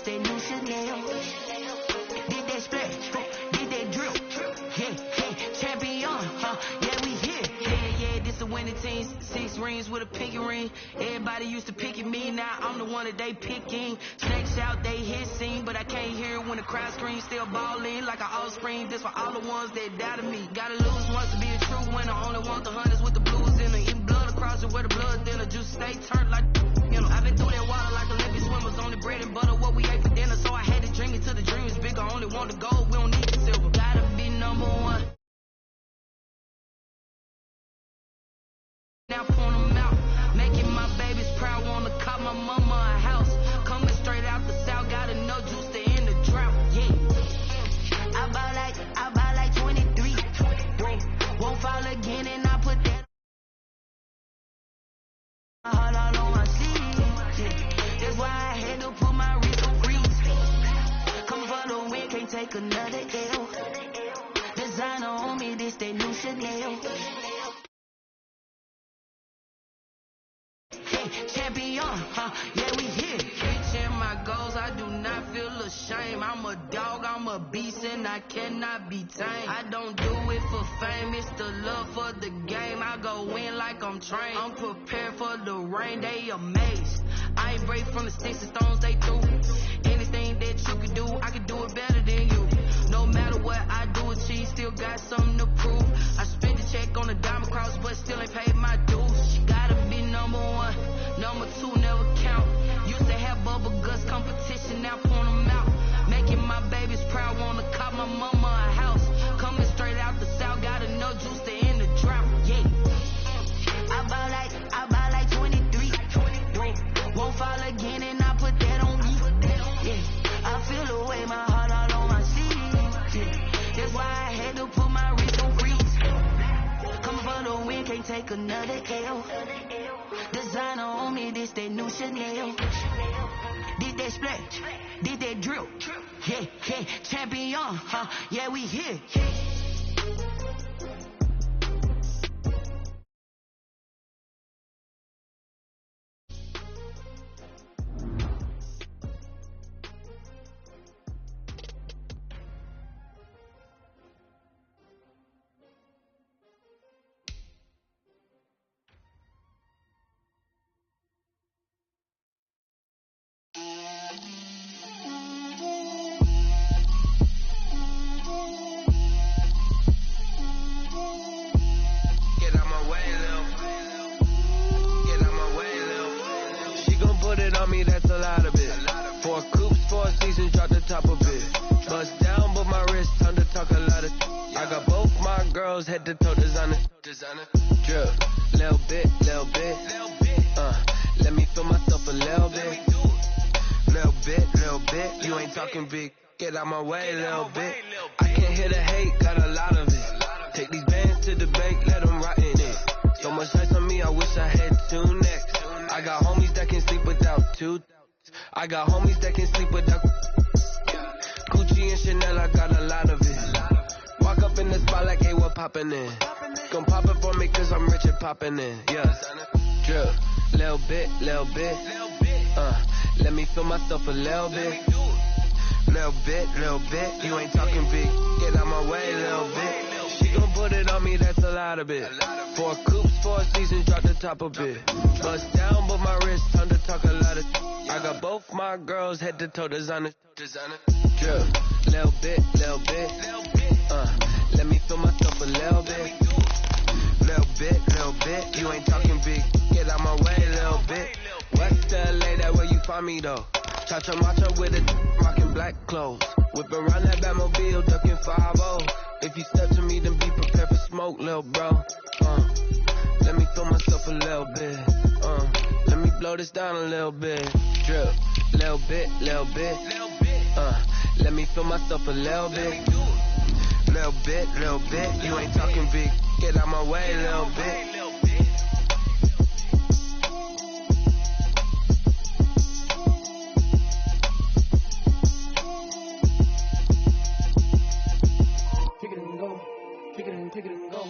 this that new Chanel. Did that splash, did that drip. Yeah, champion, yeah, we here. Yeah, this a winning team. 6 rings with a pinky ring. Everybody used to pick at me, now I'm the one that they picking. Snakes out, they hit scene, but I can't hear it when the crowd screams. Still ballin' like an offspring. This for all the ones that doubted me. Gotta lose once to be a true winner. Only want the hunters with the blues in it. Eating blood across it where the blood thinner. Juice stay turned like, you know. I've been through that water like Olympic swimmers. Only bread and butter, what we ate for dinner. So I had to drink it till the dream is bigger. Only want the gold, we don't need the silver. Gotta be number one. Now point them out, making my babies proud. Wanna cop my mama a house. Coming straight out the south, gotta know juice to end the drought. Yeah, I buy like 23. Won't fall again, and I put that heart all on my sleeve. Yeah, that's why I had to put my wrist on freeze. Come for the win, can't take another L. Designer on me, this that new Chanel. Champion, yeah, we here. Reaching my goals, I do not feel ashamed. I'm a dog, I'm a beast, and I cannot be tamed. I don't do it for fame, it's the love for the game. I go in like I'm trained. I'm prepared for the rain, they amazed. I ain't break from the sticks and stones they threw. Anything that you can do, I can do it better than you. No matter what I do, achieve, still got something to prove. I spent the check on the diamond cross, but still ain't paid my dues. Gotta be number one. Number 2 never count. Used to have bubble guts competition, now point them out. Making my babies proud, wanna cop my mama a house. Coming straight out the south, gotta know juice to end the drought. Yeah, I buy like 23. Won't fall again, and I put that on me. Yeah, I feel the way, my heart all on my sleeve. Yeah, that's why I had to put my wrist on freeze. Coming for the win, can't take another L. Designer on me, this that new Chanel. Did that splash, did that drip. Yeah, champion, yeah, we here. That's a lot of it. 4 coops, 4 seasons, drop the top of it. Bust down, but my wrist, time to talk a lot of. I got both my girls head to toe designer. Drip, little bit. Let me feel myself a little bit. Little bit. You ain't talking big. Get out my way, little bit. I can't hear the hate, got a lot of it. Take these bands to the bank, let them rot in it. So much ice on me, I wish I had 2 necks. I got homies that can sleep without 2. I got homies that can sleep without Gucci and Chanel, I got a lot of it. Walk up in the spot like, hey, what poppin' in? Gon' pop it for me cause I'm rich and poppin' in. Yeah, drip, little bit. Let me feel myself a little bit. Little bit. You ain't talking big. Get out my way, little bit. She gon' put it on me, that's a lot of it. 4 coops, 4 seasons, drop the top of it. Bust down, but my wrist, time to talk a lot of. I got both my girls head to toe designer. Drip, little bit. Let me feel myself a little bit. Little bit. You ain't talking big. Get out my way, little bit. West LA, that where you find me though. Cha-cha matcha with a rockin' black clothes. Whip around that Batmobile, ducking 5-0. If you step to me, then be prepared for smoke, lil' bro. Let me feel myself a little bit. Let me blow this down a little bit. Drip, little bit. Let me feel myself a little bit. Little bit. You ain't talking big. Get out my way, little bit. Take it and go.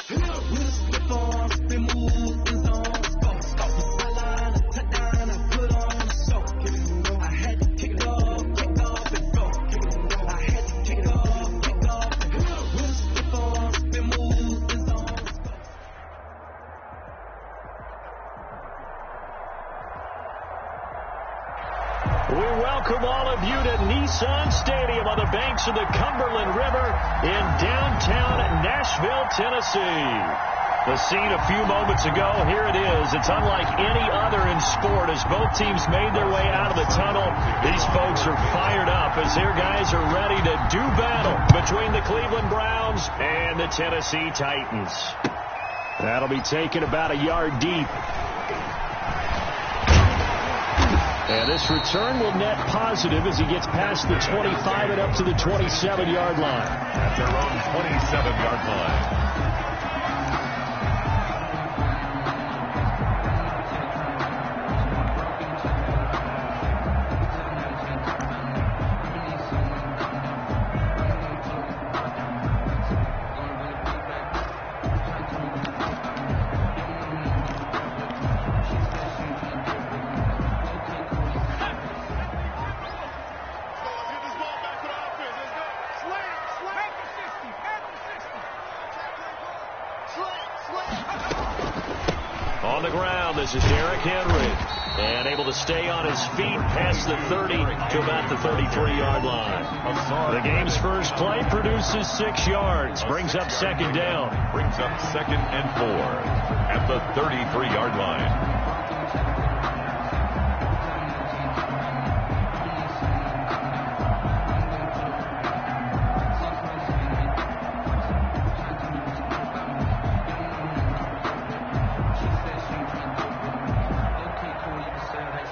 With a slip on, spin move, in zone, go. Sideline, touchdown, I put on a show. I had to kick it off, all of you to Nissan Stadium on the banks of the Cumberland River in downtown Nashville, Tennessee. The scene a few moments ago, here it is. It's unlike any other in sport as both teams made their way out of the tunnel. These folks are fired up as their guys are ready to do battle between the Cleveland Browns and the Tennessee Titans. That'll be taken about a yard deep. And this return will net positive as he gets past the 25 and up to the 27-yard line. At their own 27-yard line. On the ground, this is Derrick Henry. And able to stay on his feet past the 30 to about the 33-yard line. The game's first play produces 6 yards. Brings up second down. Brings up 2nd and 4 at the 33-yard line.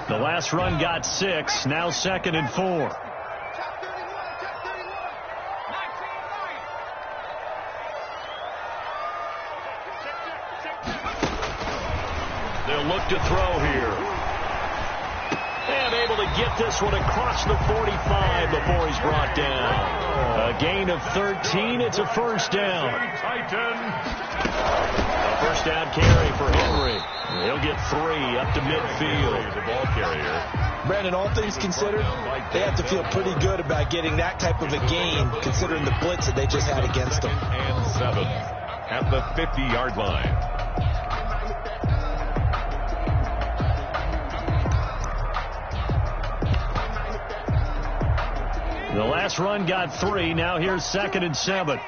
The last run got 6, now 2nd and 4. They'll look to throw here. And able to get this one across the 45 before he's brought down. A gain of 13, it's a first down. A first down carry for Henry. He'll get 3 up to midfield. The ball carrier. Brandon, all things considered, they have to feel pretty good about getting that type of a gain, considering the blitz that they just had against them. And 7 at the 50-yard line. The last run got 3. Now here's 2nd and 7.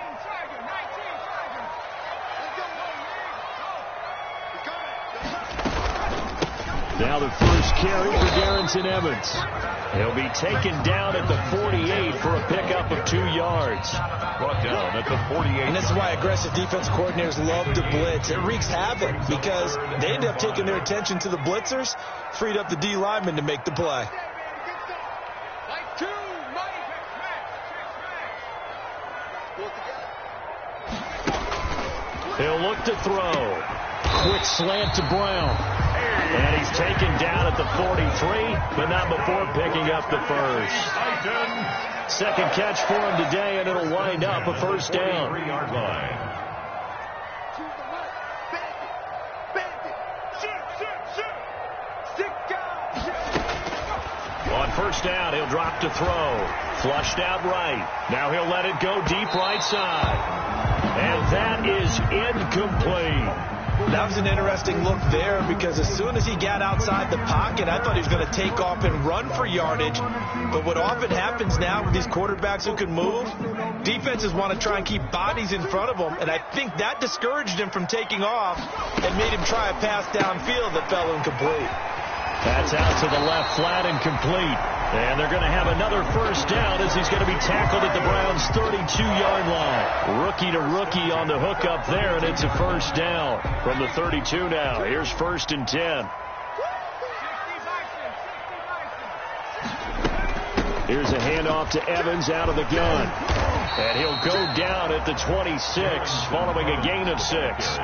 Now the first carry for Darrington Evans. He'll be taken down at the 48 for a pickup of 2 yards. Brought down at the 48. And this is why aggressive defense coordinators love to blitz. It wreaks havoc because they end up taking their attention to the blitzers, freed up the D lineman to make the play. He'll look to throw. Quick slant to Brown. And he's taken down at the 43, but not before picking up the first. Second catch for him today, and it'll wind up a first down. 3-yard line. On first down, he'll drop to throw. Flushed out right. Now he'll let it go deep right side. And that is incomplete. That was an interesting look there because as soon as he got outside the pocket, I thought he was going to take off and run for yardage. But what often happens now with these quarterbacks who can move, defenses want to try and keep bodies in front of them, and I think that discouraged him from taking off and made him try a pass downfield that fell incomplete. That's out to the left, flat and complete. And they're going to have another first down as he's going to be tackled at the Browns' 32-yard line. Rookie to rookie on the hookup there, and it's a first down from the 32 now. Here's 1st and 10. Here's a handoff to Evans out of the gun. And he'll go down at the 26 following a gain of 6.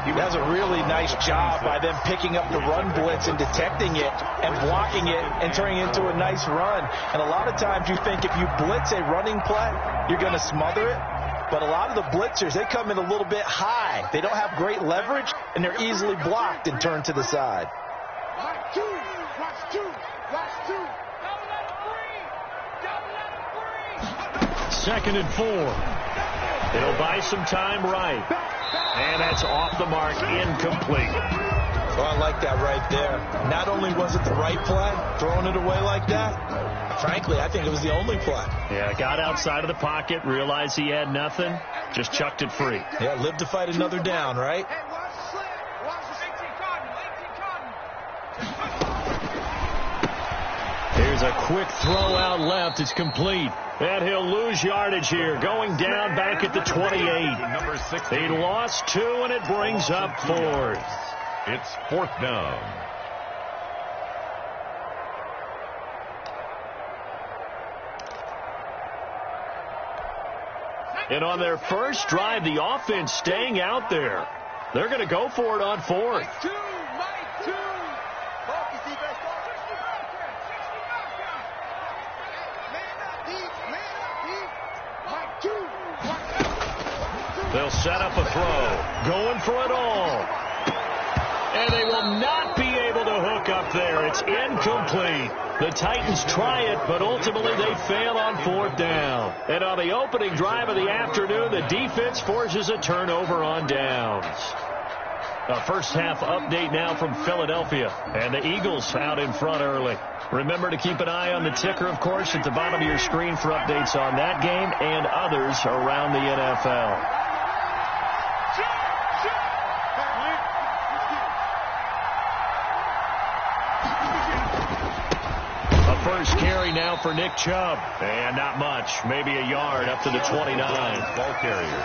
He does a really nice job by them picking up the run blitz and detecting it and blocking it and turning it into a nice run. And a lot of times you think if you blitz a running play, you're going to smother it. But a lot of the blitzers, they come in a little bit high. They don't have great leverage, and they're easily blocked and turned to the side. Watch two. 2nd and 4. He'll buy some time right. And that's off the mark, incomplete. Well, I like that right there. Not only was it the right play, throwing it away like that, frankly, I think it was the only play. Yeah, got outside of the pocket, realized he had nothing, just chucked it free. Yeah, live to fight another down, right? Here's a quick throw out left. It's complete. And he'll lose yardage here, going down back at the 28. He lost 2, and it brings up 4th. It's 4th down. And on their first drive, the offense staying out there. They're going to go for it on 4th. They'll set up a throw. Going for it all. And they will not be able to hook up there. It's incomplete. The Titans try it, but ultimately they fail on 4th down. And on the opening drive of the afternoon, the defense forces a turnover on downs. A first half update now from Philadelphia. And the Eagles out in front early. Remember to keep an eye on the ticker, of course, at the bottom of your screen for updates on that game and others around the NFL. First carry now for Nick Chubb. And not much. Maybe a yard up to the 29. Ball carrier.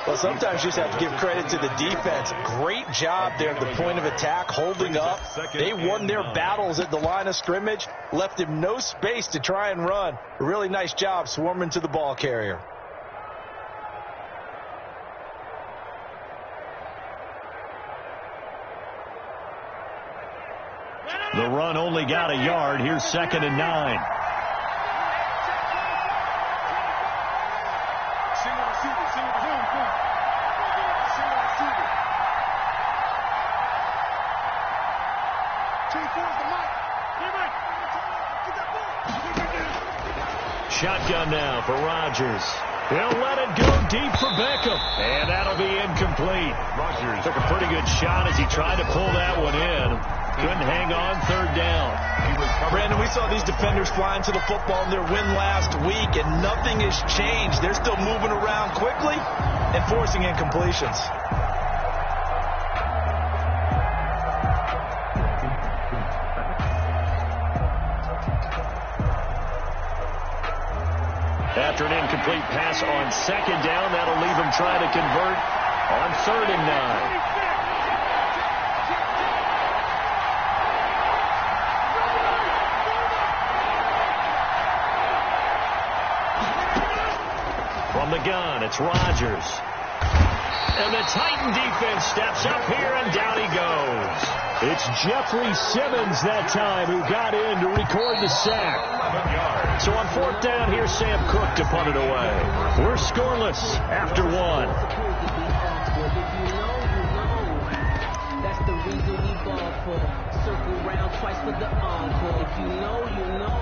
Well, sometimes you just have to give credit to the defense. Great job there at the point of attack, holding up. They won their battles at the line of scrimmage, left him no space to try and run. A really nice job swarming to the ball carrier. The run only got a yard. Here's 2nd and 9. Shotgun now for Rodgers. He'll let it go deep for Beckham. And that'll be incomplete. Rodgers took a pretty good shot as he tried to pull that one in. Couldn't hang on 3rd down. Brandon, we saw these defenders flying to the football in their win last week, and nothing has changed. They're still moving around quickly and forcing incompletions. After an incomplete pass on 2nd down, that'll leave him trying to convert on 3rd and 9. From the gun, it's Rodgers. And the Titan defense steps up here, and down he goes. It's Jeffrey Simmons that time who got in to record the sack. So on 4th down, here's Sam Cook to punt it away. We're scoreless after 1. That's the reason we ball for. Circle round twice for the encore. If you know, you know.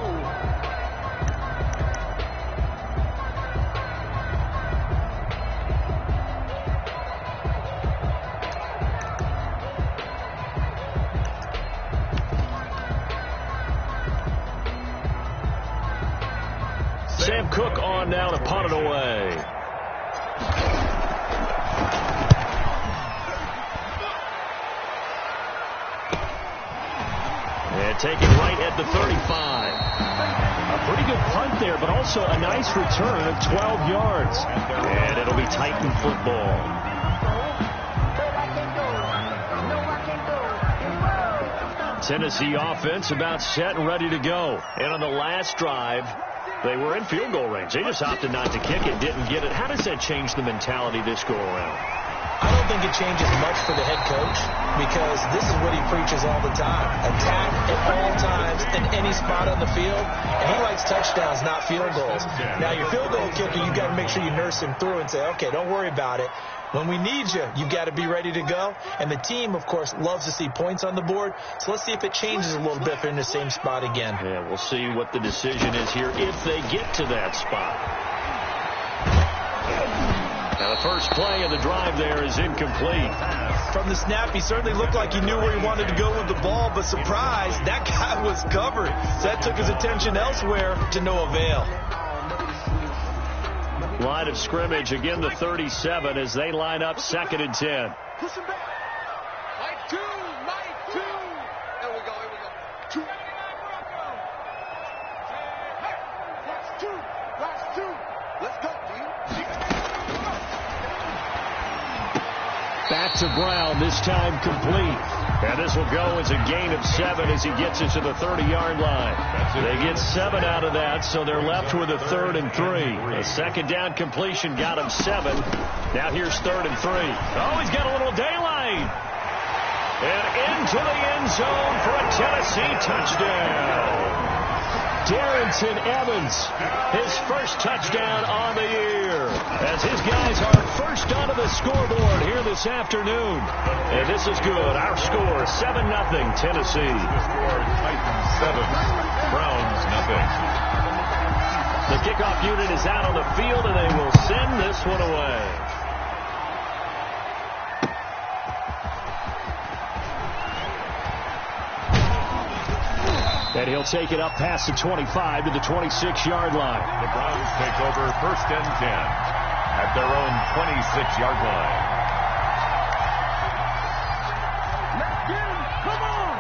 Sam Cook on now to punt it away. And taken right at the 35. A pretty good punt there, but also a nice return of 12 yards. And it'll be Titan football. Tennessee offense about set and ready to go. And on the last drive, they were in field goal range. They just opted not to kick it, didn't get it. How does that change the mentality this go around? I don't think it changes much for the head coach because this is what he preaches all the time. Attack at all times in any spot on the field. And he likes touchdowns, not field goals. Now, your field goal kicker, you've got to make sure you nurse him through and say, okay, don't worry about it. When we need you, you've got to be ready to go. And the team, of course, loves to see points on the board. So let's see if it changes a little bit if they're in the same spot again. Yeah, we'll see what the decision is here if they get to that spot. Now, the first play of the drive there is incomplete. from the snap, he certainly looked like he knew where he wanted to go with the ball, but surprise, that guy was covered. So that took his attention elsewhere to no avail. Line of scrimmage, again the 37 as they line up 2nd and 10. Push him back. Mike 2. Here we go. 289 Bronco. Last two. Let's go, team. Back to Brown, this time complete. And this will go as a gain of 7 as he gets it to the 30-yard line. They get 7 out of that, so they're left with a 3rd and 3. A second down completion got him 7. Now here's 3rd and 3. Oh, he's got a little daylight. And into the end zone for a Tennessee touchdown. Darrington Evans, his first touchdown on the year, as his guys are first onto the scoreboard here this afternoon. And this is good. Our score, 7-0 Tennessee. The score, Titans 7, Browns 0. The kickoff unit is out on the field, and they will send this one away. And he'll take it up past the 25 to the 26-yard line. The Browns take over 1st and 10 at their own 26-yard line. Let's get him. Come on.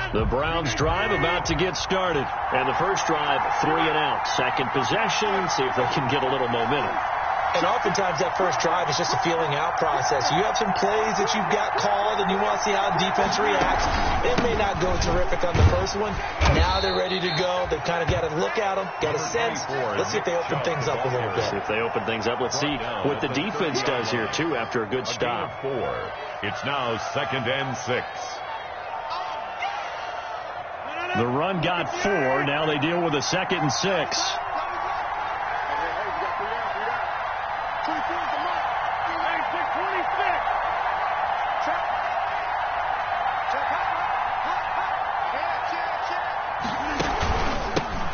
The Browns drive about to get started. And the first drive, 3 and out. Second possession, see if they can get a little momentum. And oftentimes that first drive is just a feeling out process. You have some plays that you've got called and you want to see how defense reacts. It may not go terrific on the first one. Now they're ready to go. They've kind of got to look at them, got a sense. Let's see if they open things up a little bit. See if they open things up. Let's see what the defense does here, too, after a good stop. 4. It's now 2nd and 6. The run got 4. Now they deal with a 2nd and 6.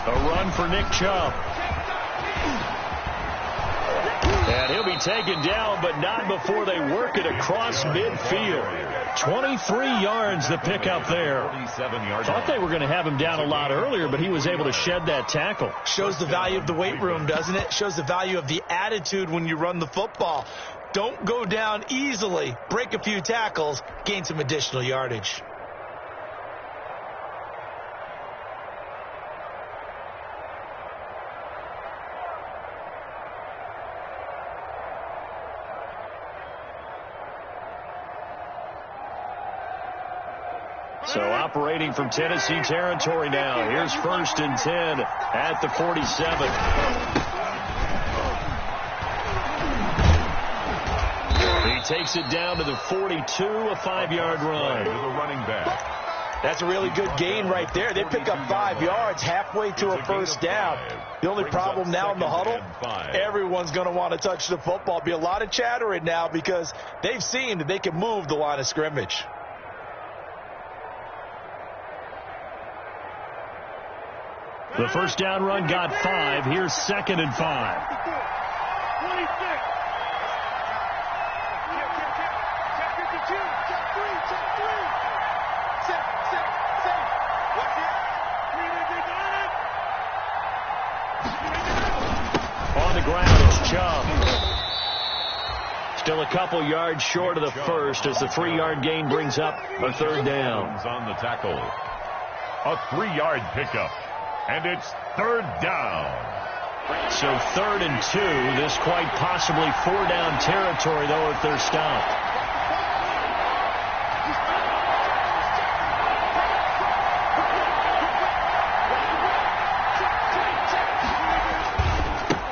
A run for Nick Chubb. And he'll be taken down, but not before they work it across midfield. 23 yards the pickup there. Thought they were going to have him down a lot earlier, but he was able to shed that tackle. Shows the value of the weight room, doesn't it? Shows the value of the attitude when you run the football. Don't go down easily. Break a few tackles. Gain some additional yardage. So operating from Tennessee territory now. Here's 1st and 10 at the 47. He takes it down to the 42, a 5-yard run. To the running back. That's a really good gain right there. They pick up 5 yards halfway to a first down. The only problem now in the huddle, everyone's going to want to touch the football. Be a lot of chattering now because they've seen that they can move the line of scrimmage. The first down run got 5. Here's 2nd and 5. 26. On the ground, it's Chubb. Still a couple yards short of the first as the 3-yard gain brings up a 3rd down. On the tackle. A 3-yard pickup. And it's 3rd down. So 3rd and 2. This quite possibly 4-down territory, though, if they're stopped.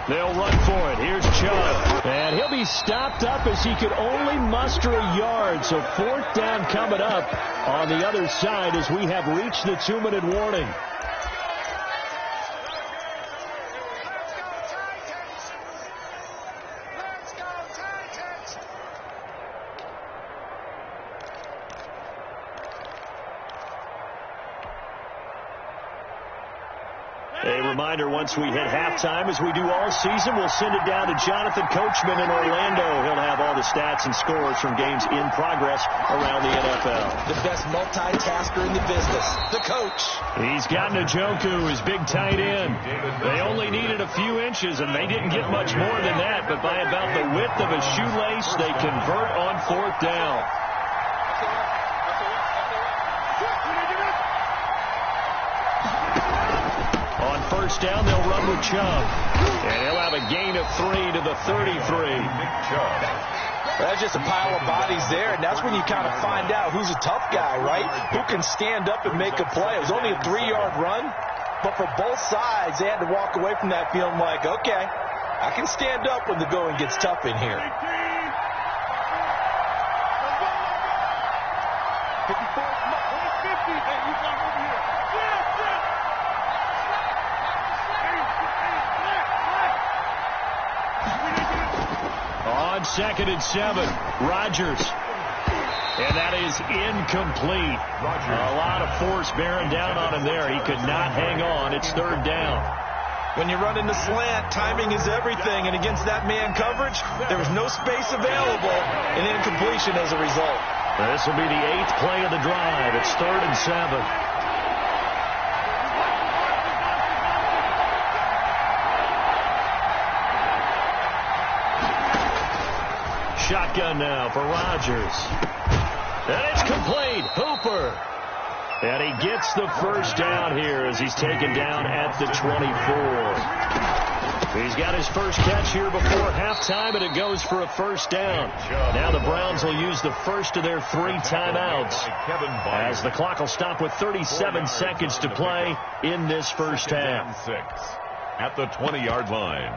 They'll run for it. Here's Chubb. And he'll be stopped up as he could only muster a yard. So 4th down coming up on the other side as we have reached the 2-minute warning. A reminder, once we hit halftime, as we do all season, we'll send it down to Jonathan Coachman in Orlando. He'll have all the stats and scores from games in progress around the NFL. The best multitasker in the business, the coach. He's got Njoku, his big tight end. They only needed a few inches, and they didn't get much more than that, but by about the width of a shoelace, they convert on 4th down. On 1st down, they'll run with Chubb. And he'll have a gain of 3 to the 33. That's just a pile of bodies there, and that's when you kind of find out who's a tough guy, right? Who can stand up and make a play. It was only a 3-yard run, but for both sides, they had to walk away from that feeling like, okay, I can stand up when the going gets tough in here. 54, 50. Hey, you come over here. On 2nd and 7, Rodgers. And that is incomplete. A lot of force bearing down on him there. He could not hang on. It's 3rd down. When you run into slant, timing is everything. And against that man coverage, there was no space available, and incompletion as a result. This will be the 8th play of the drive. It's 3rd and 7. Shotgun now for Rodgers. And it's complete. Hooper. And he gets the 1st down here as he's taken down at the 24. He's got his first catch here before halftime, and it goes for a 1st down. Now the Browns will use the first of their 3 timeouts as the clock will stop with 37 seconds to play in this first half. At the 20-yard line.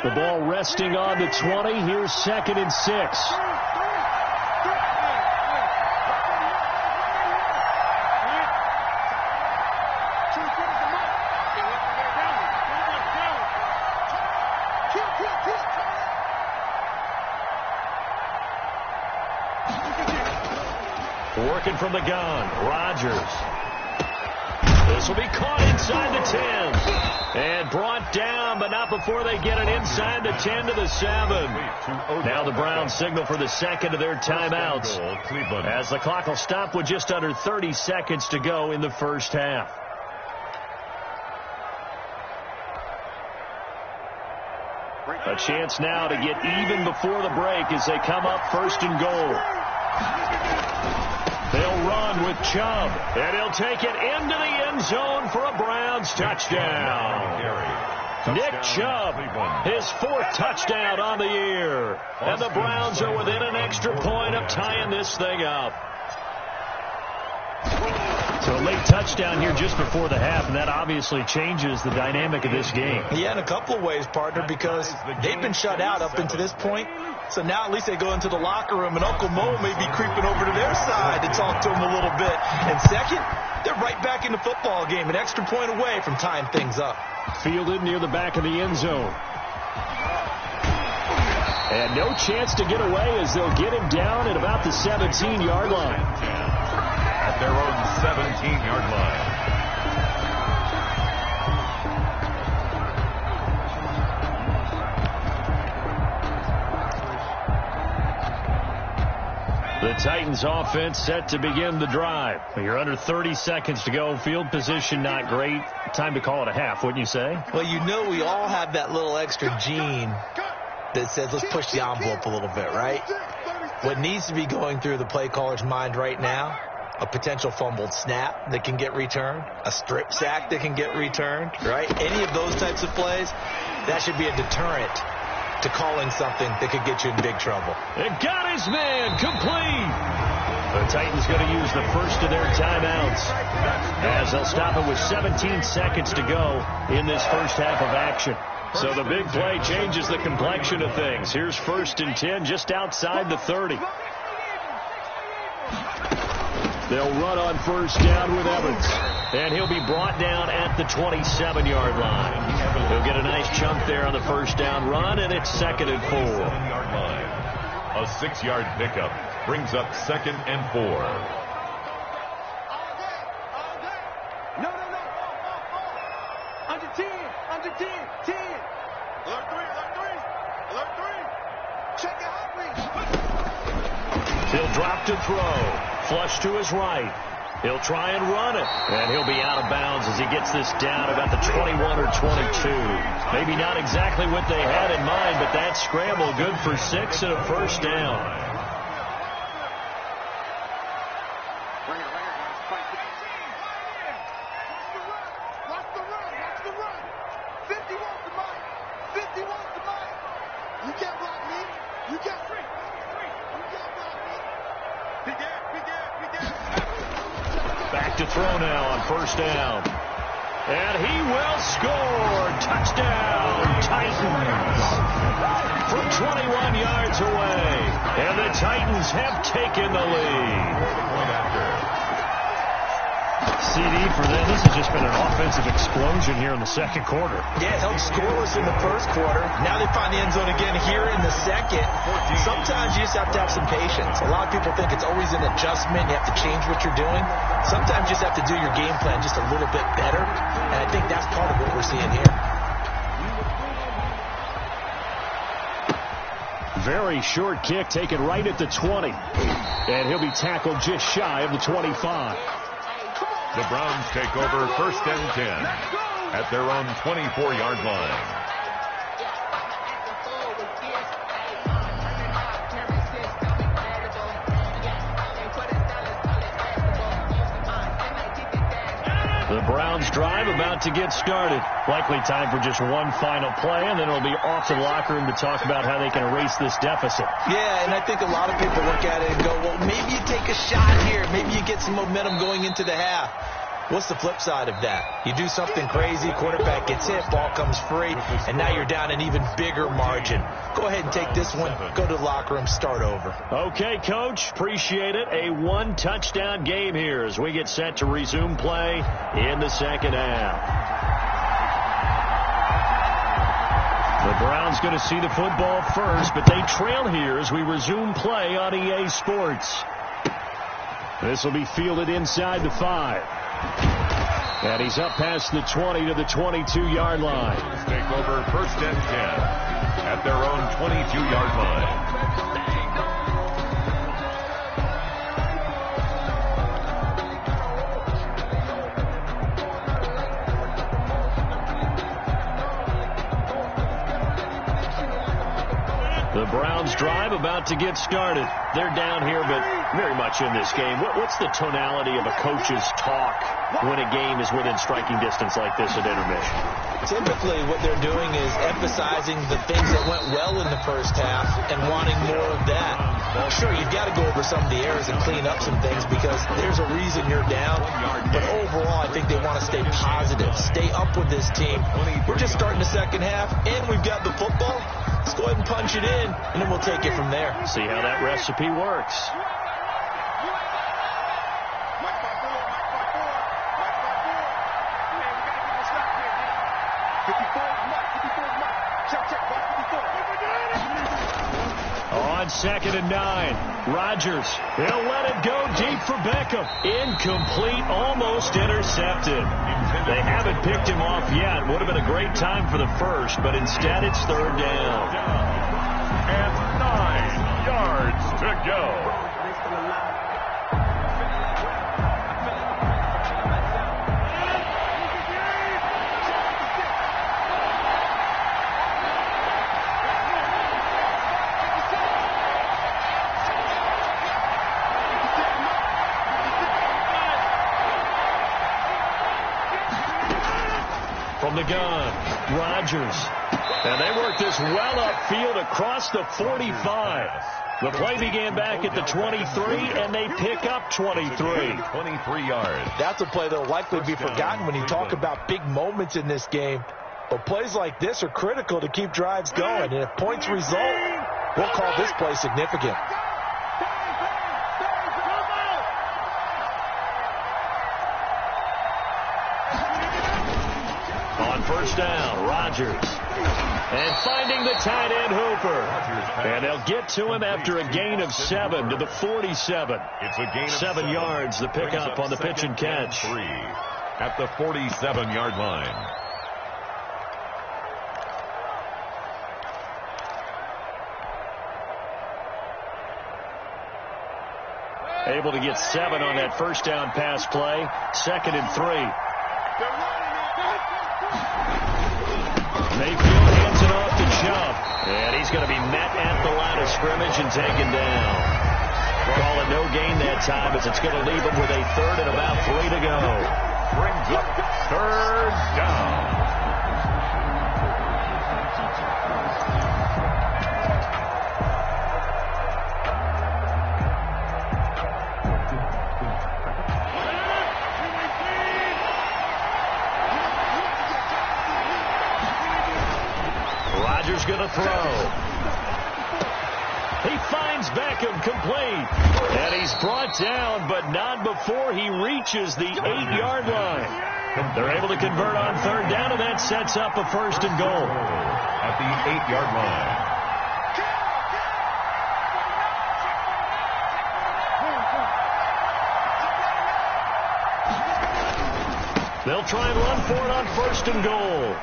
The ball resting on the 20. Here's 2nd and 6. Working from the gun, Rodgers. This will be caught inside the 10. And brought down, but not before they get it inside the 10 to the 7. Now the Browns signal for the 2nd of their timeouts as the clock will stop with just under 30 seconds to go in the first half. A chance now to get even before the break as they come up 1st and goal. They'll run with Chubb, and he'll take it into the end zone for a Browns touchdown. Nick Chubb, his 4th touchdown on the year. And the Browns are within an extra point of tying this thing up. So a late touchdown here just before the half, and that obviously changes the dynamic of this game. Yeah, in a couple of ways, partner, because they've been shut out up until this point. So now at least they go into the locker room, and Uncle Mo may be creeping over to their side to talk to them a little bit. And second, they're right back in the football game, an extra point away from tying things up. Fielded near the back of the end zone. And no chance to get away as they'll get him down at about the 17-yard line. At their own 17-yard line. The Titans offense set to begin the drive. You're under 30 seconds to go. Field position not great. Time to call it a half, wouldn't you say? Well, you know we all have that little extra gene that says let's push the envelope a little bit, right? What needs to be going through the play caller's mind right now, a potential fumbled snap that can get returned, a strip sack that can get returned, right? Any of those types of plays, that should be a deterrent to calling something that could get you in big trouble. It got his man complete. The Titans going to use the first of their timeouts as they'll stop it with 17 seconds to go in this first half of action. So the big play changes the complexion of things. Here's 1st and 10 just outside the 30. They'll run on 1st down with Evans. And he'll be brought down at the 27-yard line. He'll get a nice chunk there on the 1st down run, and it's 2nd and 4. A 6-yard pickup brings up 2nd and 4. Under 10. Alert 3. Check it out, He'll drop to throw. Flush to his right. He'll try and run it. And he'll be out of bounds as he gets this down about the 21 or 22. Maybe not exactly what they had in mind, but that scramble good for 6 and a first down. Back to throw now on first down. And he will score. Touchdown, Titans. From 21 yards away. And the Titans have taken the lead. CD for them. This has just been an offensive explosion here in the second quarter. Yeah, held scoreless in the first quarter. Now they find the end zone again here in the second. Sometimes you just have to have some patience. A lot of people think it's always an adjustment. You have to change what you're doing. Sometimes you just have to do your game plan just a little bit better. And I think that's part of what we're seeing here. Very short kick taken right at the 20. And he'll be tackled just shy of the 25. The Browns take over first and 10 at their own 24-yard line. The Browns drive about to get started. Likely time for just one final play, and then it'll be off to the locker room to talk about how they can erase this deficit. Yeah, and I think a lot of people look at it and go, well, maybe you take a shot here. Maybe you get some momentum going into the half. What's the flip side of that? You do something crazy, quarterback gets hit, ball comes free, and now you're down an even bigger margin. Go ahead and take this one, go to the locker room, start over. Okay, Coach, appreciate it. A one-touchdown game here as we get set to resume play in the second half. The Browns going to see the football first, but they trail here as we resume play on EA Sports. This will be fielded inside the 5. And he's up past the 20 to the 22-yard line. Take over first and 10 at their own 22-yard line. The Browns drive about to get started. They're down here, but very much in this game. What's the tonality of a coach's talk when a game is within striking distance like this at intermission? Typically, what they're doing is emphasizing the things that went well in the first half and wanting more of that. Sure, you've got to go over some of the errors and clean up some things because there's a reason you're down. But overall, I think they want to stay positive, stay up with this team. We're just starting the second half, and we've got the football. Let's go ahead and punch it in, and then we'll take it from there. See how that recipe works. On second and 9, Rodgers. He'll let it go deep for Beckham. Incomplete, almost intercepted. They haven't picked him off yet. Would have been a great time for the first, but instead it's third down. And 9 yards to go. From the gun, Rodgers. And they work this well upfield across the 45. The play began back at the 23, and they pick up 23. 23 yards. That's a play that will likely be forgotten when you talk about big moments in this game. But plays like this are critical to keep drives going. And if points result, we'll call this play significant. On first down, Rodgers. And finding the tight end, Hooper. And they'll get to him after a gain of 7 to the 47. It's a gain of 7 yards, the pickup on the pitch and catch. 3 at the 47-yard line. Able to get 7 on that first down pass play. 2nd and 3. Mayfield hands it off to Chubb. And he's going to be met at the line of scrimmage and taken down. Call it no gain that time as it's going to leave him with a 3rd and about 3 to go. Brings up 3rd down. Rodgers going to throw. He finds Beckham complete. And he's brought down, but not before he reaches the 8-yard line. They're able to convert on 3rd down, and that sets up a 1st and goal. At the 8-yard line. They'll try and run for it on 1st and goal.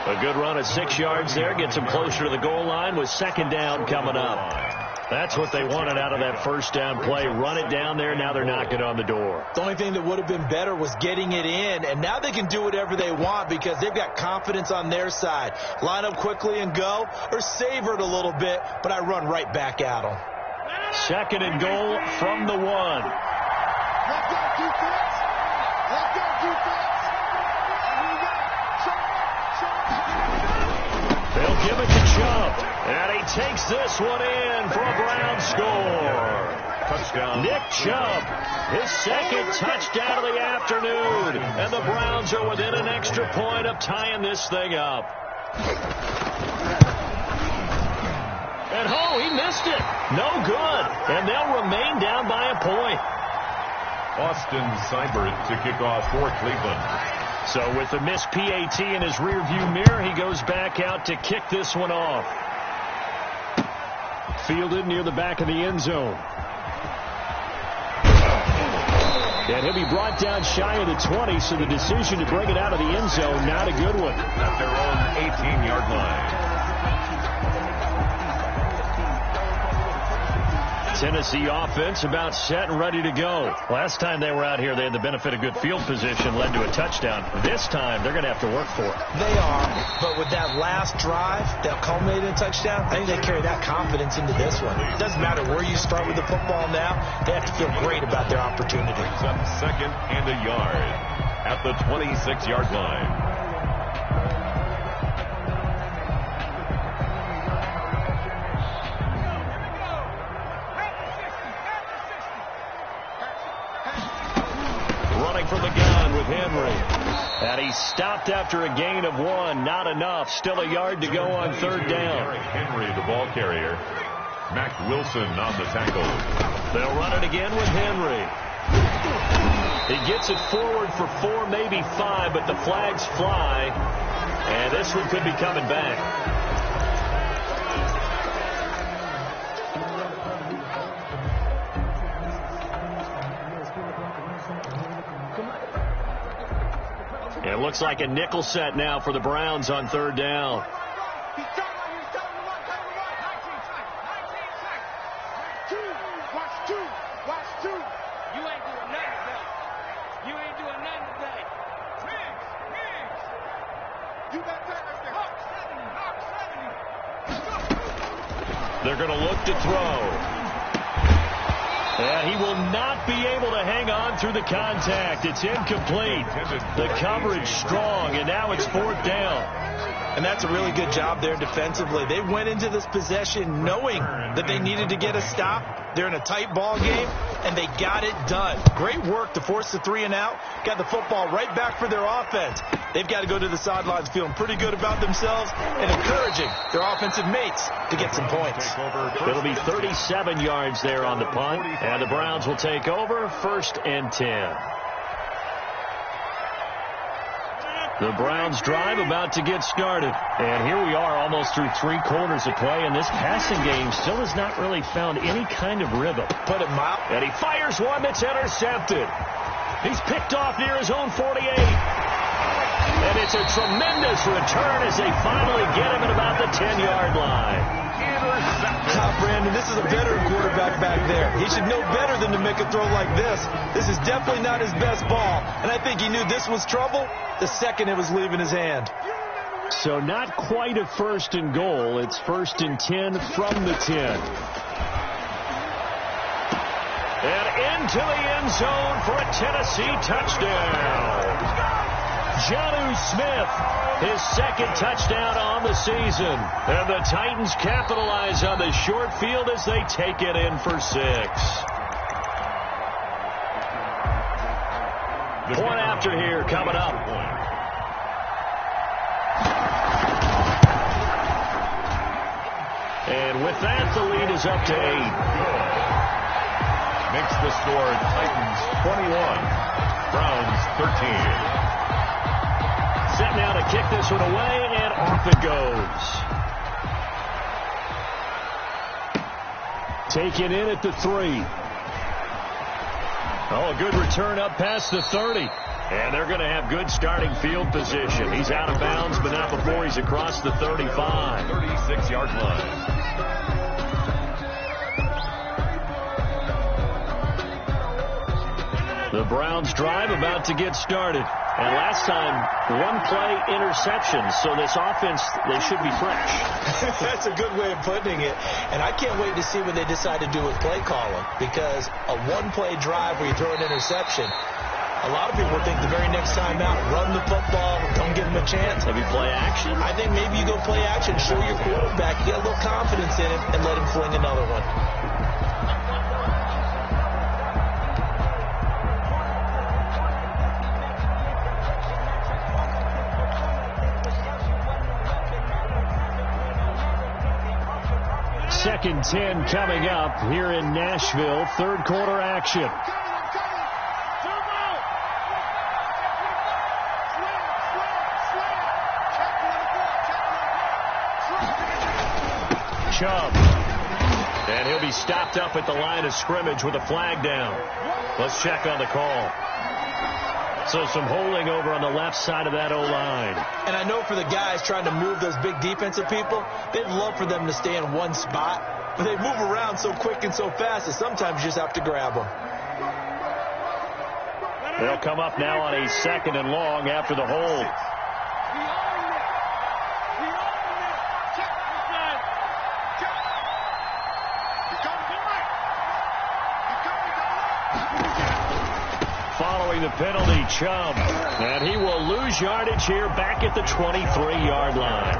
A good run at 6 yards there. Gets them closer to the goal line with 2nd down coming up. That's what they wanted out of that 1st down play. Run it down there. Now they're knocking on the door. The only thing that would have been better was getting it in. And now they can do whatever they want because they've got confidence on their side. Line up quickly and go, or savor it a little bit, but I run right back at them. 2nd and goal from the 1. Let's go, defense. Let's go, defense. They'll give it to Chubb. And he takes this one in for a Brown score. Touchdown. Nick Chubb, his 2nd touchdown of the afternoon. And the Browns are within an extra point of tying this thing up. And he missed it. No good. And they'll remain down by a point. Austin Seibert to kick off for Cleveland. So with the missed PAT in his rearview mirror, he goes back out to kick this one off. Fielded near the back of the end zone. And he'll be brought down shy of the 20, so the decision to bring it out of the end zone, not a good one. At their own 18-yard line. Tennessee offense about set and ready to go. Last time they were out here, they had the benefit of good field position, led to a touchdown. This time, they're going to have to work for it. They are, but with that last drive that culminated in a touchdown, I think they carry that confidence into this one. It doesn't matter where you start with the football now. They have to feel great about their opportunity. Brings up 2nd and a yard at the 26-yard line. From the gun with Henry. And he's stopped after a gain of 1. Not enough. Still a yard to go on 3rd down. Henry, the ball carrier. Mac Wilson on the tackle. They'll run it again with Henry. He gets it forward for 4, maybe 5, but the flags fly. And this one could be coming back. It looks like a nickel set now for the Browns on 3rd down. They're going to look to throw. And he will not be able to hang on through the contact. It's incomplete. The coverage strong, and now it's 4th down. And that's a really good job there defensively. They went into this possession knowing that they needed to get a stop. They're in a tight ball game, and they got it done. Great work to force the 3 and out. Got the football right back for their offense. They've got to go to the sidelines feeling pretty good about themselves and encouraging their offensive mates to get some points. It'll be 37 yards there on the punt, and the Browns will take over 1st and 10. The Browns drive about to get started. And here we are almost through 3 quarters of play, and this passing game still has not really found any kind of rhythm. Put it mild. And he fires one that's intercepted. He's picked off near his own 48. And it's a tremendous return as they finally get him at about the 10-yard line. Brandon, this is a veteran quarterback back there. He should know better than to make a throw like this. This is definitely not his best ball, and I think he knew this was trouble the second it was leaving his hand. So not quite a 1st and goal. It's 1st and 10 from the 10. And into the end zone for a Tennessee touchdown. Jonnu Smith, his 2nd touchdown on the season. And the Titans capitalize on the short field as they take it in for 6. Point after here coming up. And with that, the lead is up to 8. Makes the score Titans 21, Browns 13. Set now to kick this one away, and off it goes. Taken in at the 3. Oh, a good return up past the 30. And they're going to have good starting field position. He's out of bounds, but not before he's across the 35. 36-yard line. The Browns drive about to get started. And last time, 1-play interception. So this offense, they should be fresh. That's a good way of putting it. And I can't wait to see what they decide to do with play calling. Because a 1-play drive where you throw an interception, a lot of people think the very next time out, run the football, don't give him a chance. Maybe play action? I think maybe you go play action, show your quarterback, get a little confidence in him, and let him fling another one. Second 10 coming up here in Nashville. 3rd quarter action. Chubb. And he'll be stopped up at the line of scrimmage with a flag down. Let's check on the call. So some holding over on the left side of that O-line. And I know for the guys trying to move those big defensive people, they'd love for them to stay in one spot. But they move around so quick and so fast that sometimes you just have to grab them. They'll come up now on a 2nd and long after the hold. Following the penalty, Chubb. And he will lose yardage here back at the 23-yard line.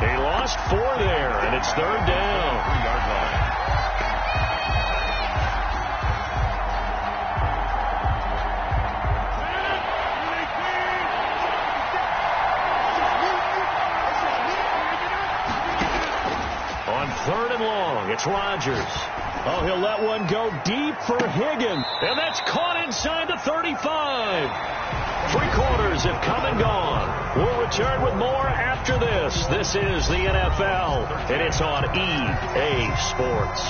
He lost 4 there, and it's 3rd down. 3-yard line. On 3rd and long, it's Rodgers. Oh, he'll let one go deep for Higgins. And that's caught inside the 35. 3 quarters have come and gone. We'll return with more after this. This is the NFL, and it's on EA Sports.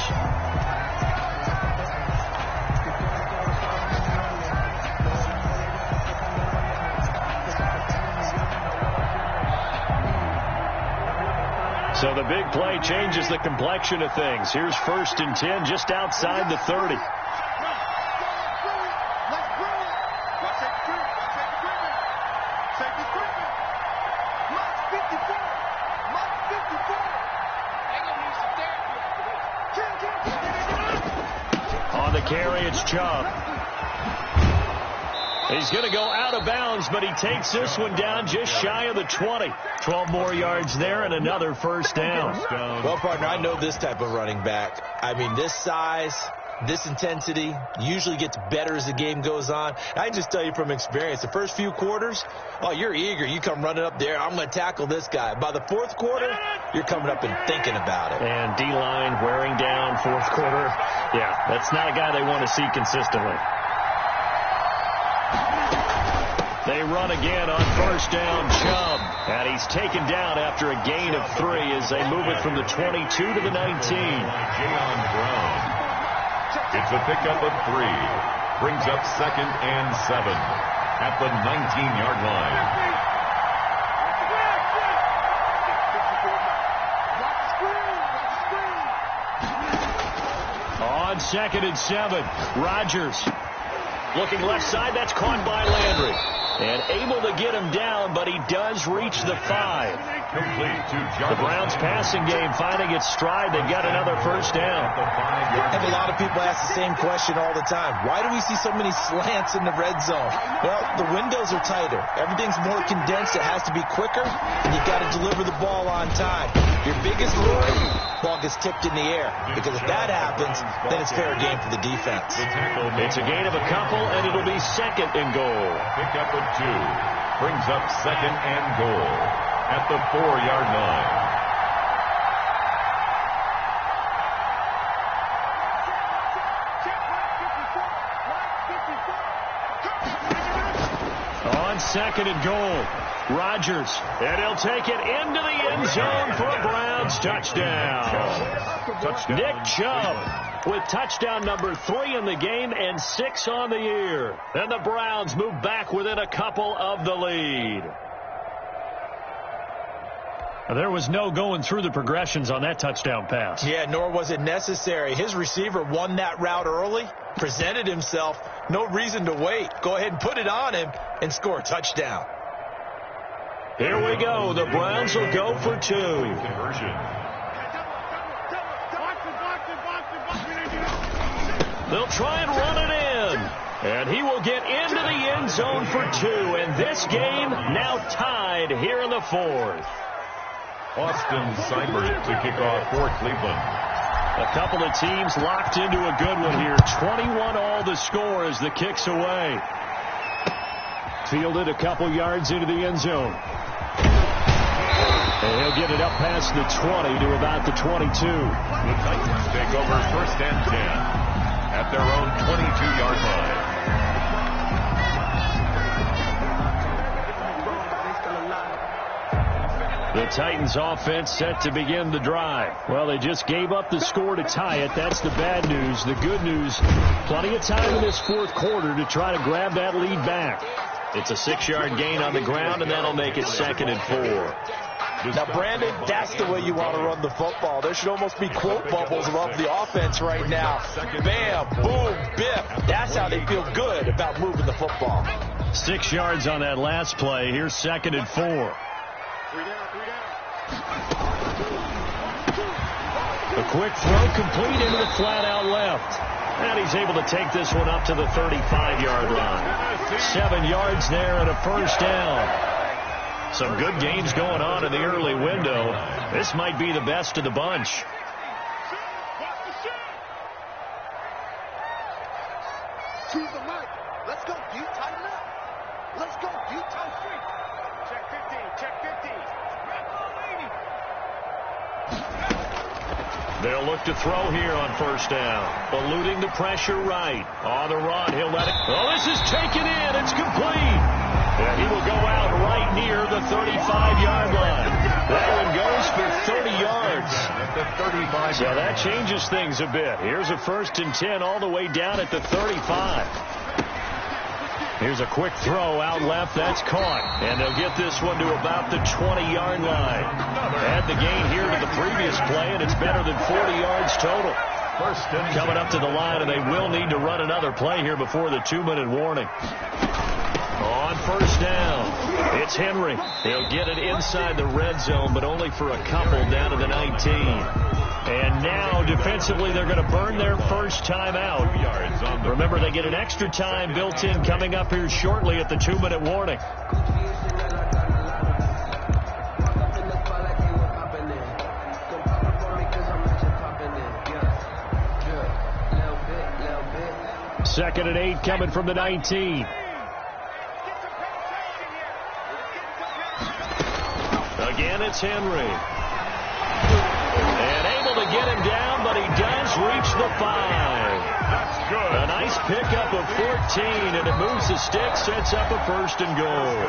So the big play changes the complexion of things. Here's 1st and 10 just outside the 30. On the carry, it's Chubb. He's going to go out of bounds, but he takes this one down just shy of the 20. 12 more yards there and another 1st down. Well, partner, I know this type of running back. I mean, this size, this intensity usually gets better as the game goes on. I can just tell you from experience, the first few quarters, oh, you're eager. You come running up there, I'm going to tackle this guy. By the 4th quarter, you're coming up and thinking about it. And D-line wearing down 4th quarter. Yeah, that's not a guy they want to see consistently. They run again on 1st down, Chubb. And he's taken down after a gain of 3 as they move it from the 22 to the 19. Jayon Brown. It's a pickup of 3. Brings up 2nd and 7 at the 19-yard line. On 2nd and 7, Rodgers looking left side. That's caught by Landry. And able to get him down, but he does reach the 5. Complete to The Browns passing game finding its stride. They've got another first down. And a lot of people ask the same question all the time. Why do we see so many slants in the red zone? Well, the windows are tighter. Everything's more condensed. It has to be quicker, and you've got to deliver the ball on time. Your biggest worry, ball gets tipped in the air. Because if that happens, then it's fair game for the defense. It's a gain of a couple, and it'll be 2nd and goal. Pick up a 2. Brings up 2nd and goal at the 4-yard line. On 2nd and goal, Rodgers, and he'll take it into the end zone for a Browns touchdown. Nick Chubb with touchdown number 3 in the game and 6 on the year. And the Browns move back within a couple of the lead. There was no going through the progressions on that touchdown pass. Yeah, nor was it necessary. His receiver won that route early, presented himself. No reason to wait. Go ahead and put it on him and score a touchdown. Here we go. The Browns will go for 2. Conversion. They'll try and run it in. And he will get into the end zone for 2. And this game now tied here in the 4th. Austin Seibert to kick off for Cleveland. A couple of teams locked into a good one here. 21 all the score as the kick's away. Fielded a couple yards into the end zone. And he'll get it up past the 20 to about the 22. The Titans take over 1st and 10 at their own 22-yard line. The Titans offense set to begin the drive. Well, they just gave up the score to tie it. That's the bad news. The good news, plenty of time in this 4th quarter to try to grab that lead back. It's a 6-yard gain on the ground, and that'll make it 2nd and 4. Now, Brandon, that's the way you want to run the football. There should almost be quote bubbles above the offense right now. Bam, boom, biff. That's how they feel good about moving the football. 6 yards on that last play. Here's 2nd and 4. A quick throw complete into the flat out left. And he's able to take this one up to the 35-yard line. 7 yards there and a first down. Some good games going on in the early window. This might be the best of the bunch. To the mic. Let's go, D. Tighten up. Let's go, D. Tight free. Check 15. Check 15. They'll look to throw here on first down. Eluding the pressure right. On the run, he'll let it. Oh, this is taken in. It's complete. And he will go out right near the 35-yard line. That one goes for 30 yards. At the 35. So that changes things a bit. Here's a 1st and 10 all the way down at the 35. Here's a quick throw out left. That's caught. And they'll get this one to about the 20-yard line. Add the gain here to the previous play, and it's better than 40 yards total. Coming up to the line, and they will need to run another play here before the 2-minute warning. On first down, it's Henry. He'll get it inside the red zone, but only for a couple down to the 19. And now, defensively, they're going to burn their first time out. Remember, they get an extra time built in coming up here shortly at the 2-minute warning. Second and 8 coming from the 19. Again, it's Henry. And able to get him down, but he does reach the 5. That's good. A nice pickup of 14, and it moves the stick, sets up a 1st and goal.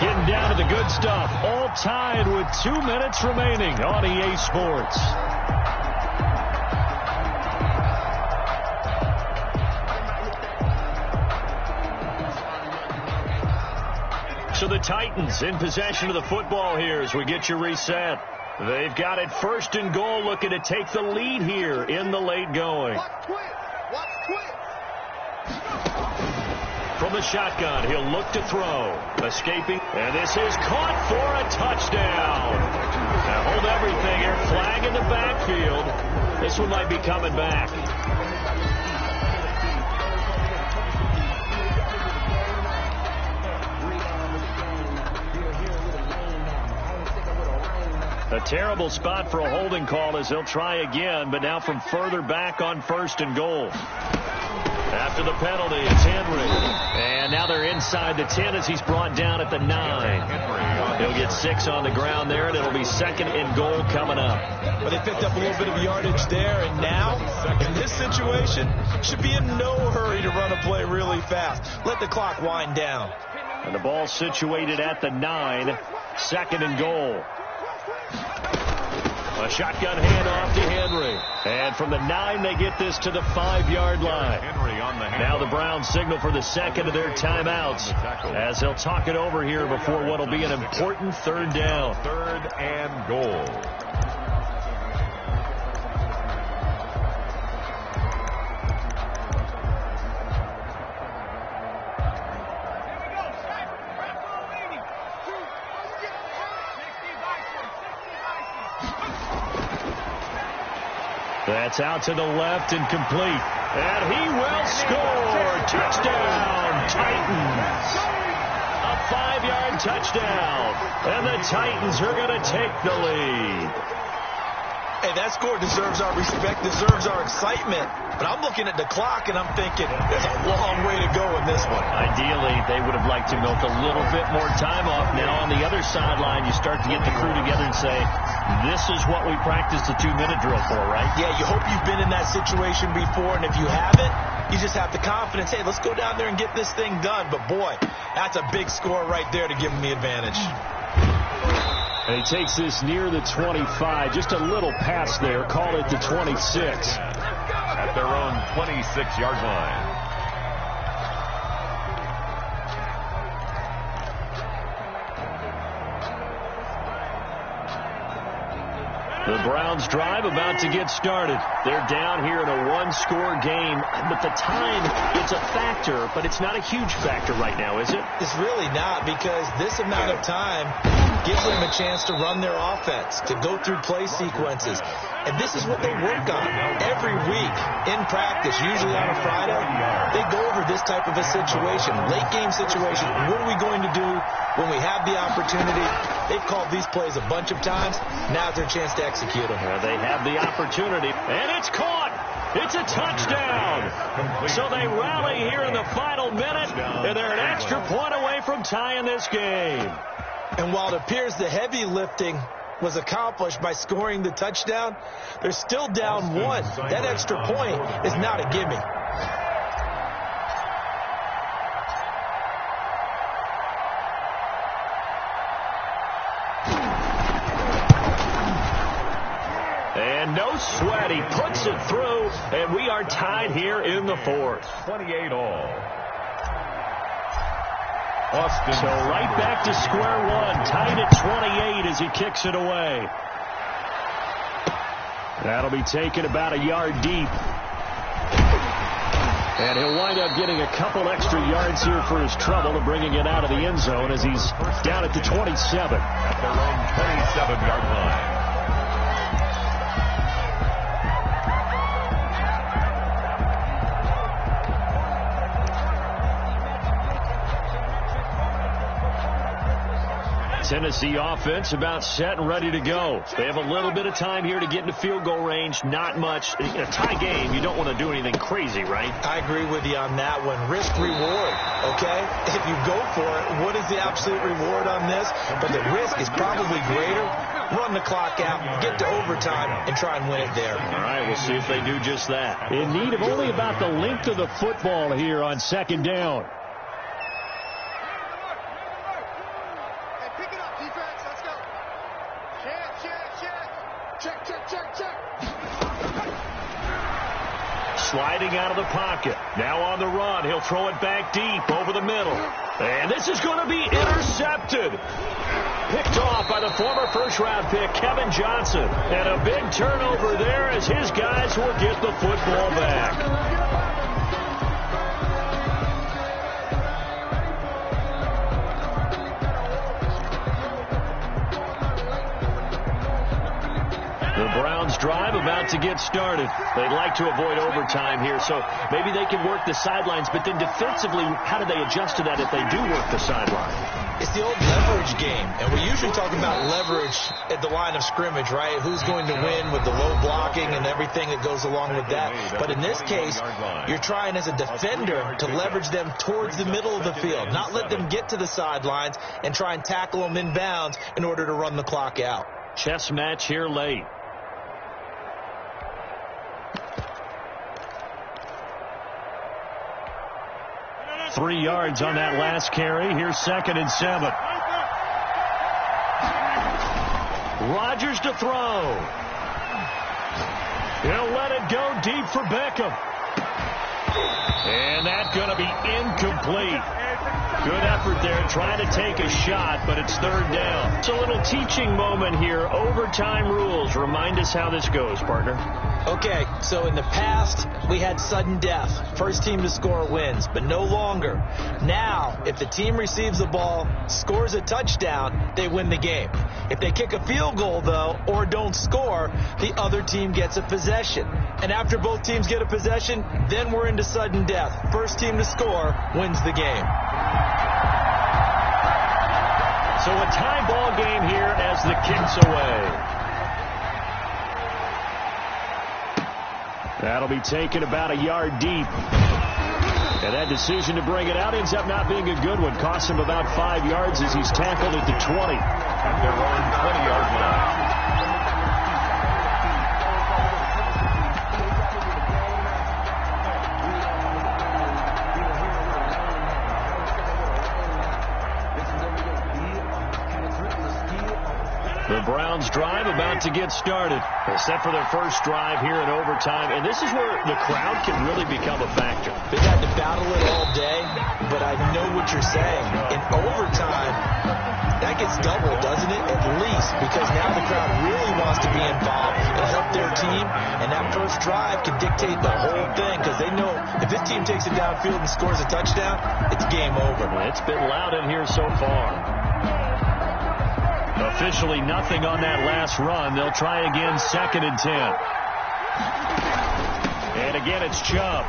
Getting down to the good stuff. All tied with 2 minutes remaining on EA Sports. So the Titans in possession of the football here as we get you reset. They've got it 1st and goal, looking to take the lead here in the late going. From the shotgun, he'll look to throw. Escaping, and this is caught for a touchdown. Now hold everything here. Flag in the backfield. This one might be coming back. A terrible spot for a holding call as they'll try again, but now from further back on 1st and goal. After the penalty, it's Henry. And now they're inside the 10 as he's brought down at the 9. He'll get 6 on the ground there, and it'll be 2nd and goal coming up. But they picked up a little bit of yardage there, and now, in this situation, should be in no hurry to run a play really fast. Let the clock wind down. And the ball situated at the 9, 2nd and goal. A shotgun handoff to Henry. And from the 9, they get this to the 5-yard line. Now the Browns signal for the 2nd of their timeouts as they'll talk it over here before what will be an important 3rd down. 3rd and goal. That's out to the left and complete. And he will score. Touchdown, Titans. A 5-yard touchdown. And the Titans are going to take the lead. Hey, that score deserves our respect, deserves our excitement. But I'm looking at the clock, and I'm thinking there's a long way to go in this one. Ideally, they would have liked to milk a little bit more time off. Now, on the other sideline, you start to get the crew together and say, this is what we practiced the 2-minute drill for, right? Yeah, you hope you've been in that situation before, and if you haven't, you just have the confidence, hey, let's go down there and get this thing done. But, boy, that's a big score right there to give them the advantage. And he takes this near the 25. Just a little pass there. Call it the 26. At their own 26-yard line. The Browns drive about to get started. They're down here in a 1-score game, but the time, it's a factor, but it's not a huge factor right now, is it? It's really not, because this amount of time gives them a chance to run their offense, to go through play sequences. And this is what they work on every week in practice, usually on a Friday. They go over this type of a situation, late game situation. What are we going to do when we have the opportunity? They've called these plays a bunch of times. Now's their chance to execute them. They have the opportunity, and it's caught. It's a touchdown. So they rally here in the final minute, and they're an extra point away from tying this game. And while it appears the heavy lifting was accomplished by scoring the touchdown, they're still down 1. That extra point is not a gimme. And no sweat. He puts it through, and we are tied here in the 4th. 28 all. So right back to square one, tied at 28 as he kicks it away. That'll be taken about a yard deep. And he'll wind up getting a couple extra yards here for his trouble and bringing it out of the end zone as he's down at the 27. At their own 27-yard line. Tennessee offense about set and ready to go. They have a little bit of time here to get into field goal range. Not much. In a tie game, you don't want to do anything crazy, right? I agree with you on that one. Risk reward, okay? If you go for it, what is the absolute reward on this? But the risk is probably greater. Run the clock out, get to overtime, and try and win it there. All right, we'll see if they do just that. In need of only about the length of the football here on 2nd down. Sliding out of the pocket. Now on the run. He'll throw it back deep over the middle. And this is going to be intercepted. picked off by the former first-round pick, Kevin Johnson. And a big turnover there as his guys will get the football back. The Browns drive about to get started. They'd like to avoid overtime here, so maybe they can work the sidelines, but then defensively, how do they adjust to that if they do work the sideline? It's the old leverage game, and we usually talk about leverage at the line of scrimmage, right? Who's going to win with the low blocking and everything that goes along with that. But in this case, you're trying as a defender to leverage them towards the middle of the field, not let them get to the sidelines and try and tackle them inbounds in order to run the clock out. Chess match here late. Three yards on that last carry. Here's 2nd and 7. Rodgers to throw. He'll let it go deep for Beckham. And that's going to be incomplete. Good effort there trying to take a shot, but it's 3rd down. It's a little teaching moment here. Overtime rules. Remind us how this goes, partner. Okay, so in the past, we had sudden death. First team to score wins, but no longer. Now, if the team receives the ball, scores a touchdown, they win the game. If they kick a field goal, though, or don't score, the other team gets a possession. And after both teams get a possession, then we're into sudden death. First team to score wins the game. So a tie ball game here as the kick's away. That'll be taken about a yard deep. And that decision to bring it out ends up not being a good one. Costs him about 5 yards as he's tackled at the 20. At their own 20-yard line. The Browns drive about to get started. They're set for their first drive here in overtime, and this is where the crowd can really become a factor. They've had to battle it all day, but I know what you're saying. In overtime, that gets doubled, doesn't it? At least, because now the crowd really wants to be involved and help their team, and that first drive can dictate the whole thing, because they know if this team takes it downfield and scores a touchdown, it's game over. It's been loud in here so far. Officially nothing on that last run. They'll try again, 2nd and 10. And again, it's Chubb.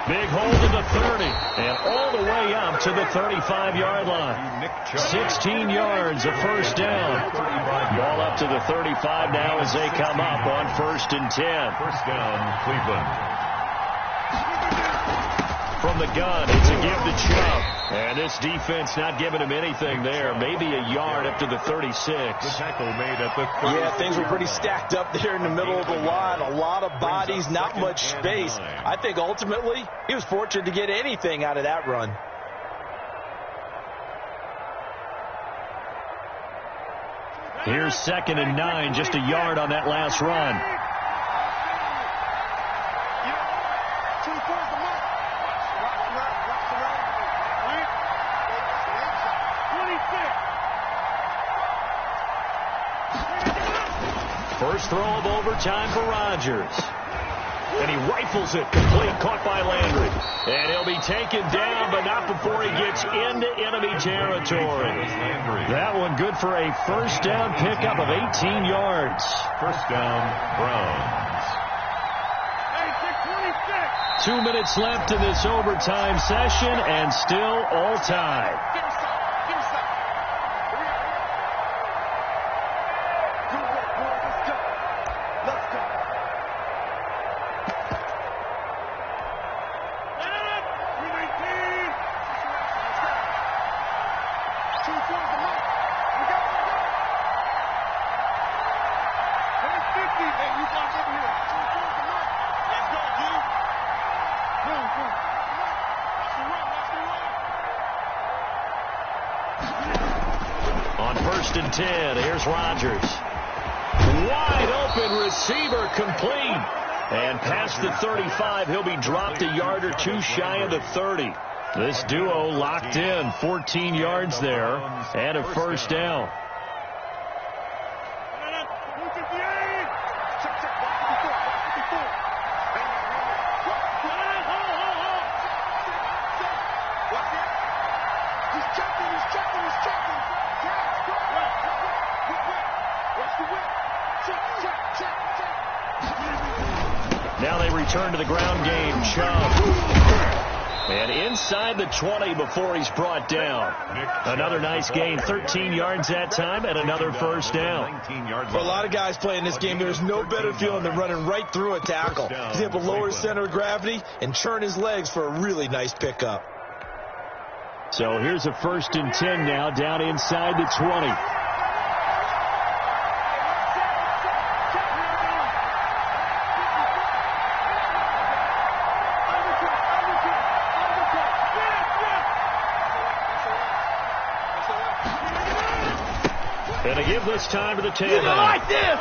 Big hold to the 30. And all the way up to the 35-yard line. 16 yards, a first down. Ball up to the 35 now as they come up on 1st and 10. First down, Cleveland. From the gun, it's a give to Chubb. And this defense not giving him anything there. Maybe a yard up to the 36. The tackle made at the 30. Yeah, things were pretty stacked up there in the middle of the line. A lot of bodies, not much space. I think ultimately he was fortunate to get anything out of that run. Here's 2nd and 9, just a yard on that last run. First throw of overtime for Rodgers. And he rifles it complete, caught by Landry. And he'll be taken down, but not before he gets into enemy territory. That one good for a first down pickup of 18 yards. First down, Browns. 2 minutes left in this overtime session, and still all tied. On 1st and 10, here's Rodgers. Wide open receiver complete. And past the 35, he'll be dropped a yard or two shy of the 30. This duo locked in, 14 yards there, and a first down. return to the ground game. Chubb. And inside the 20 before he's brought down. Another nice gain, 13 yards that time, and another first down. For a lot of guys playing this game, there's no better feeling than running right through a tackle. He's able to lower his center of gravity and churn his legs for a really nice pickup. So here's a 1st and 10 now, down inside the 20. And to give this time to the tailback. Like this.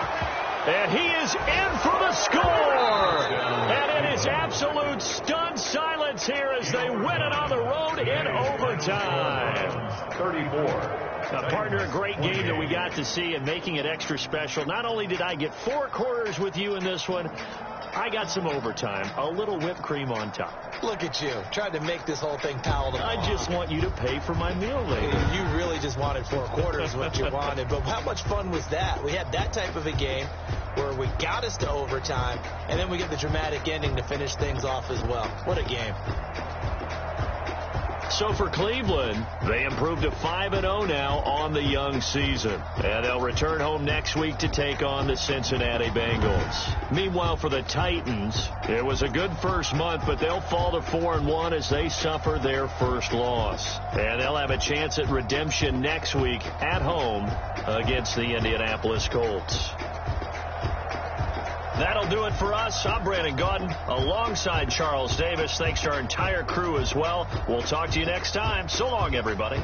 And he is in for the score. And it is absolute stunned silence here as they win it on the road in overtime. 34. Partner, a great game that we got to see and making it extra special. Not only did I get 4 quarters with you in this one, I got some overtime, a little whipped cream on top. Look at you, trying to make this whole thing palatable. I just want you to pay for my meal later. You really just wanted 4 quarters, what you wanted. But how much fun was that? We had that type of a game where we got us to overtime, and then we get the dramatic ending to finish things off as well. What a game. So for Cleveland, they improved to 5-0 now on the young season. And they'll return home next week to take on the Cincinnati Bengals. Meanwhile, for the Titans, it was a good first month, but they'll fall to 4-1 as they suffer their first loss. And they'll have a chance at redemption next week at home against the Indianapolis Colts. That'll do it for us. I'm Brandon Gaudin alongside Charles Davis. Thanks to our entire crew as well. We'll talk to you next time. So long, everybody.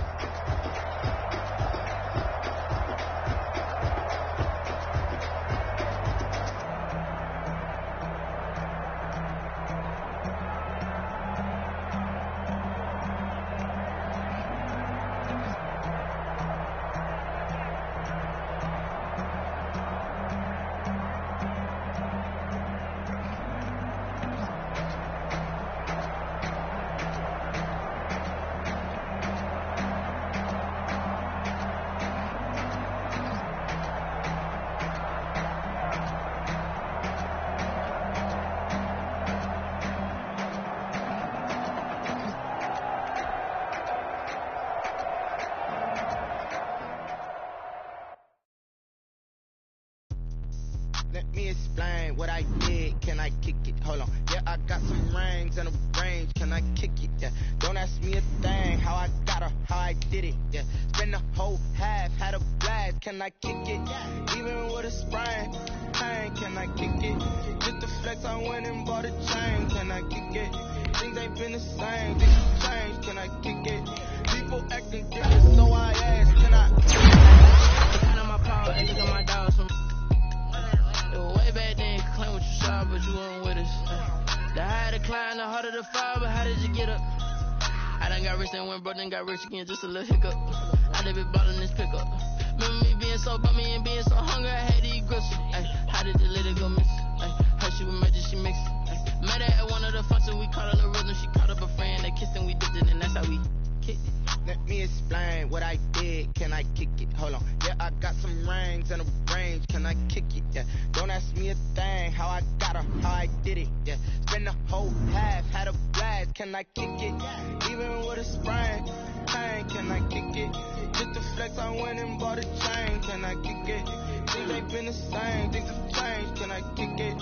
Let me explain what I did. Can I kick it? Hold on. Yeah, I got some rings and a range. Can I kick it? Yeah. Don't ask me a thing. How I got her, how I did it. Yeah. Spend the whole half, had a blast. Can I kick it? Even with a sprain, pain. Can I kick it? Just to flex, I went and bought a chain. Can I kick it? Things ain't been the same. Things have changed. Can I kick it? People acting different, so I asked. Can I? Kind of my power, and look at my dogs from. Way back then, claim what you saw, but you weren't with us. The higher the climb, the harder the fall, but how did you get up? I done got rich and went broke, then got rich again, just a little hiccup. I done been ballin' this pickup. Remember me being so bummy and being so hungry, I had to eat grits. How did the lady go miss? How she was magic, she mixed. Met her at one of the functions, we caught her the rhythm, she caught up a friend, they kissed and we dipped it, and that's how we kicked it. Let me explain what I did. Can I kick it? Hold on. Yeah, I got some rings and a range. Can I kick it? Yeah. Don't ask me a thing. How I got her, how I did it. Yeah. Spend the whole half, had a blast. Can I kick it? Even with a sprain, pain. Can I kick it? Just to flex, I went and bought a chain. Can I kick it? Things ain't been the same. Things have changed. Can I kick it?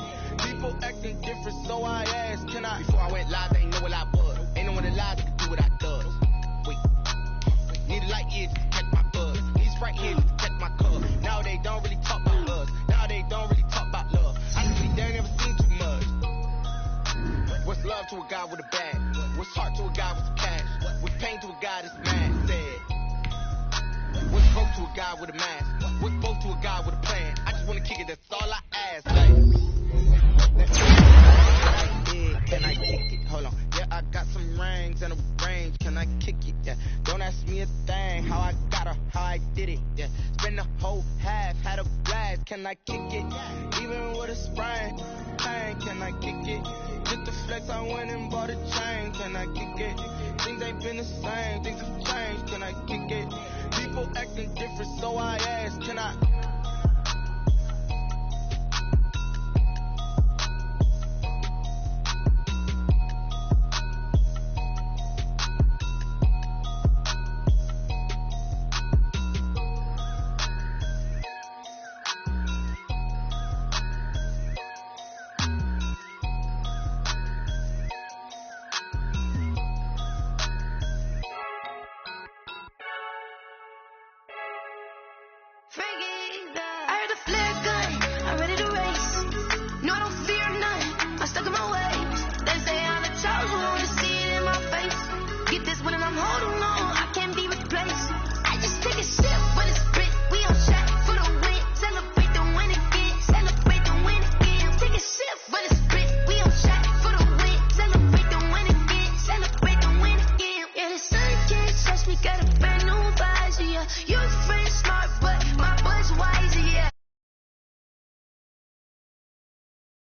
People acting different, so I asked. Can I? Before I went live, they ain't know what I was. Ain't no one alive that could do what I does. Wait. Need a light ear to catch my buzz. Need Sprite here to catch my cup. Now they don't really talk about us. Now they don't really talk about love. I really they never seen too much. What's love to a guy with a bag? What's heart to a guy with some cash? What's pain to a guy that's mad? Said. What's broke to a guy with a mask? What's broke to a guy with a plan? I just wanna kick it, that's all I ask. Can I kick it? Hold on. Yeah, I got some rings and a range. Can I kick it? Yeah. Don't ask me a thing. How I got her, how I did it. Yeah. Spend the whole half, had a blast. Can I kick it? Even with a sprain, pain. Can I kick it? Just to flex, I went and bought a chain. Can I kick it? Things ain't been the same. Things have changed. Can I kick it? People acting different, so I asked. Can I? I heard the flare gun, I'm ready to race. No, I don't fear none, I'm stuck in my ways. They say I'm the chosen one, to see it in my face. Get this one and I'm holding on, I can't be replaced. I just take a sip when it's split, we on track for the win. Celebrate the win again, celebrate the win again. Take a sip when it's split, we on track for the win. Celebrate the win again, celebrate the win again. Yeah, the sun can't touch me, got a brand new vibe.